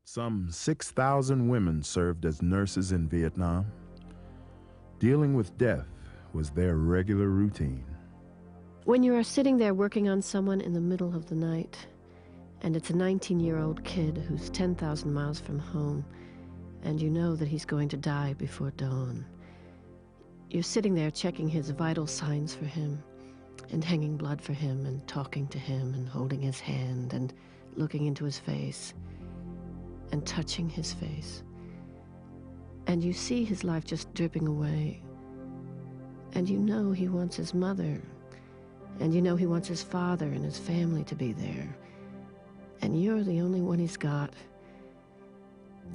Some 6,000 women served as nurses in Vietnam. Dealing with death was their regular routine. When you are sitting there working on someone in the middle of the night, and it's a 19-year-old kid who's 10,000 miles from home, and you know that he's going to die before dawn, you're sitting there checking his vital signs for him, and hanging blood for him, and talking to him, and holding his hand, and looking into his face, and touching his face. And you see his life just dripping away. And you know he wants his mother. And you know he wants his father and his family to be there. And you're the only one he's got.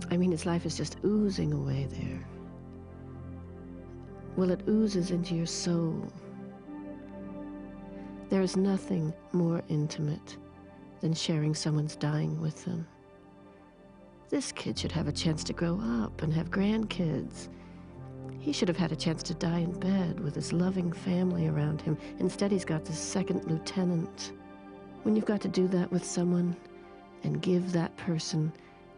I mean, his life is just oozing away there. Well, it oozes into your soul. There is nothing more intimate than sharing someone's dying with them. This kid should have a chance to grow up and have grandkids. He should have had a chance to die in bed with his loving family around him. Instead, he's got this second lieutenant. When you've got to do that with someone and give that person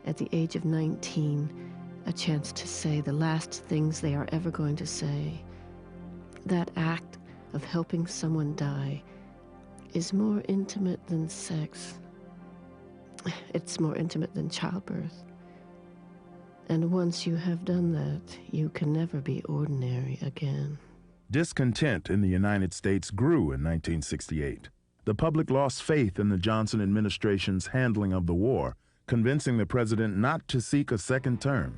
at the age of 19 a chance to say the last things they are ever going to say, that act of helping someone die is more intimate than sex. It's more intimate than childbirth. And once you have done that, you can never be ordinary again. Discontent in the United States grew in 1968. The public lost faith in the Johnson administration's handling of the war, convincing the president not to seek a second term.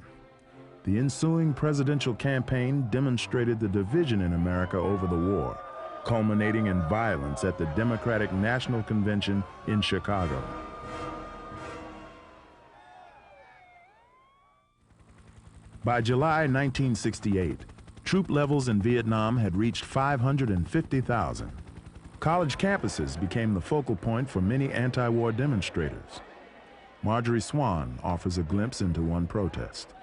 The ensuing presidential campaign demonstrated the division in America over the war, culminating in violence at the Democratic National Convention in Chicago. By July 1968, troop levels in Vietnam had reached 550,000. College campuses became the focal point for many anti-war demonstrators. Marjorie Swan offers a glimpse into one protest.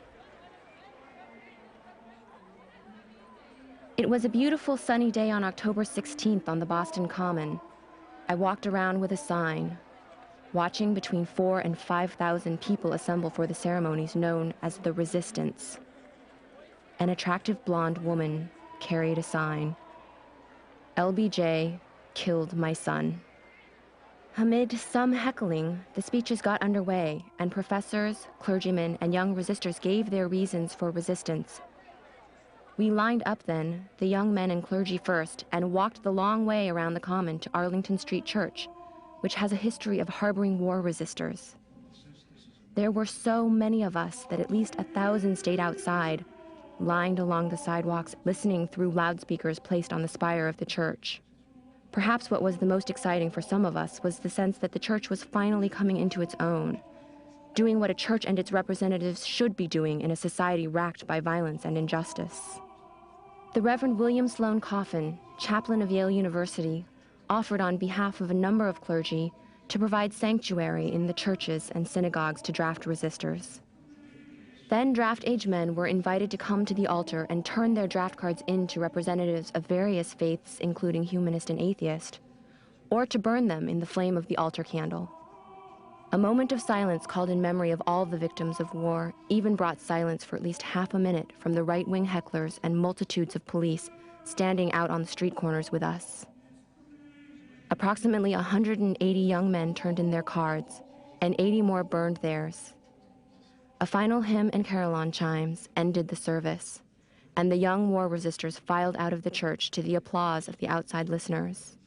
It was a beautiful sunny day on October 16th on the Boston Common. I walked around with a sign, watching between 4,000 and 5,000 people assemble for the ceremonies known as the Resistance. An attractive blonde woman carried a sign, "LBJ killed my son." Amid some heckling, the speeches got underway, and professors, clergymen, and young resistors gave their reasons for resistance. We lined up then, the young men and clergy first, and walked the long way around the Common to Arlington Street Church, which has a history of harboring war resistors. There were so many of us that at least 1,000 stayed outside, lined along the sidewalks, listening through loudspeakers placed on the spire of the church. Perhaps what was the most exciting for some of us was the sense that the church was finally coming into its own, doing what a church and its representatives should be doing in a society racked by violence and injustice. The Reverend William Sloane Coffin, chaplain of Yale University, offered on behalf of a number of clergy to provide sanctuary in the churches and synagogues to draft resistors. Then draft-age men were invited to come to the altar and turn their draft cards in to representatives of various faiths, including humanist and atheist, or to burn them in the flame of the altar candle. A moment of silence called in memory of all the victims of war even brought silence for at least half a minute from the right-wing hecklers and multitudes of police standing out on the street corners with us. Approximately 180 young men turned in their cards, and 80 more burned theirs. A final hymn and carillon chimes ended the service, and the young war resistors filed out of the church to the applause of the outside listeners.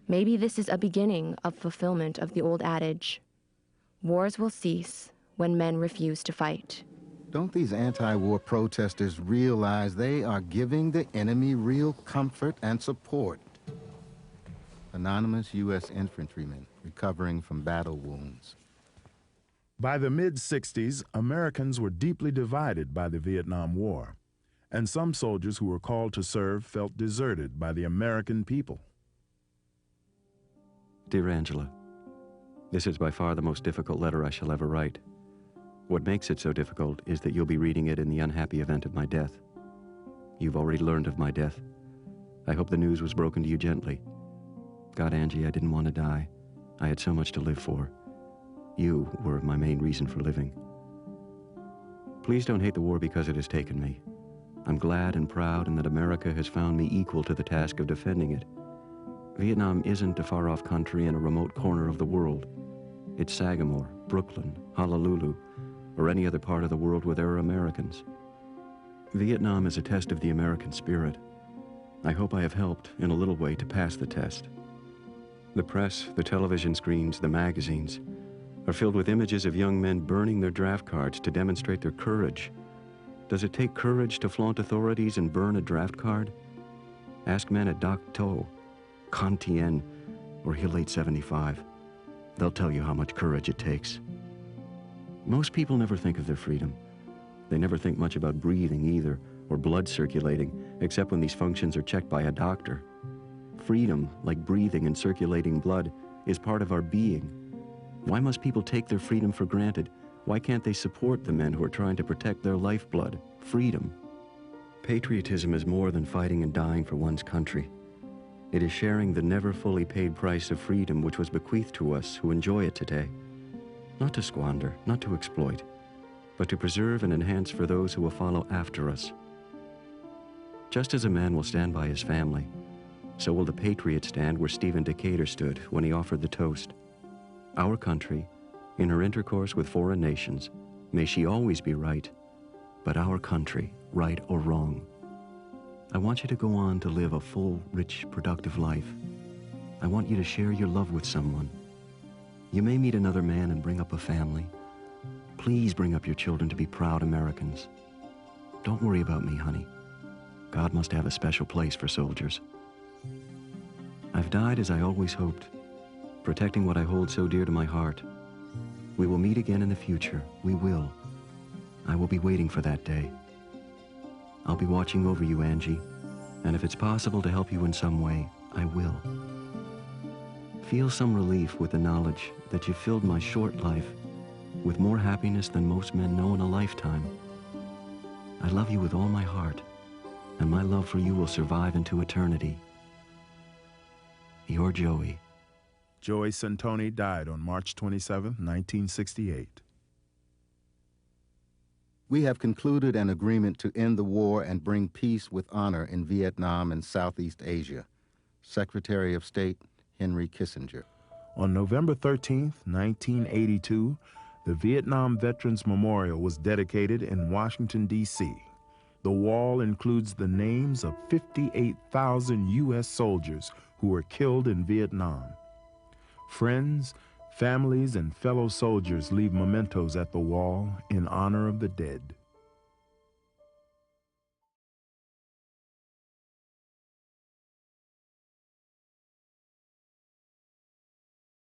Maybe this is a beginning of fulfillment of the old adage, wars will cease when men refuse to fight. Don't these anti-war protesters realize they are giving the enemy real comfort and support? Anonymous U.S. infantryman recovering from battle wounds. By the mid-60s, Americans were deeply divided by the Vietnam War, and some soldiers who were called to serve felt deserted by the American people. Dear Angela, this is by far the most difficult letter I shall ever write. What makes it so difficult is that you'll be reading it in the unhappy event of my death. You've already learned of my death. I hope the news was broken to you gently. God, Angie, I didn't want to die. I had so much to live for. You were my main reason for living. Please don't hate the war because it has taken me. I'm glad and proud and that America has found me equal to the task of defending it. Vietnam isn't a far-off country in a remote corner of the world. It's Sagamore, Brooklyn, Honolulu, or any other part of the world where there are Americans. Vietnam is a test of the American spirit. I hope I have helped, in a little way, to pass the test. The press, the television screens, the magazines are filled with images of young men burning their draft cards to demonstrate their courage. Does it take courage to flaunt authorities and burn a draft card? Ask men at Dak To, Con Tien, or Hill 875. They'll tell you how much courage it takes. Most people never think of their freedom. They never think much about breathing either, or blood circulating, except when these functions are checked by a doctor. Freedom, like breathing and circulating blood, is part of our being. Why must people take their freedom for granted? Why can't they support the men who are trying to protect their lifeblood, freedom? Patriotism is more than fighting and dying for one's country. It is sharing the never fully paid price of freedom which was bequeathed to us who enjoy it today. Not to squander, not to exploit, but to preserve and enhance for those who will follow after us. Just as a man will stand by his family, so will the patriot stand where Stephen Decatur stood when he offered the toast. Our country, in her intercourse with foreign nations, may she always be right, but our country, right or wrong. I want you to go on to live a full, rich, productive life. I want you to share your love with someone. You may meet another man and bring up a family. Please bring up your children to be proud Americans. Don't worry about me, honey. God must have a special place for soldiers. I've died as I always hoped, protecting what I hold so dear to my heart. We will meet again in the future. We will. I will be waiting for that day. I'll be watching over you, Angie, and if it's possible to help you in some way, I will. Feel some relief with the knowledge that you filled my short life with more happiness than most men know in a lifetime. I love you with all my heart, and my love for you will survive into eternity. Your Joey. Joey Santoni died on March 27, 1968. We have concluded an agreement to end the war and bring peace with honor in Vietnam and Southeast Asia. Secretary of State Henry Kissinger. On November 13, 1982, the Vietnam Veterans Memorial was dedicated in Washington, D.C. The wall includes the names of 58,000 U.S. soldiers who were killed in Vietnam. Friends, families, and fellow soldiers leave mementos at the wall in honor of the dead.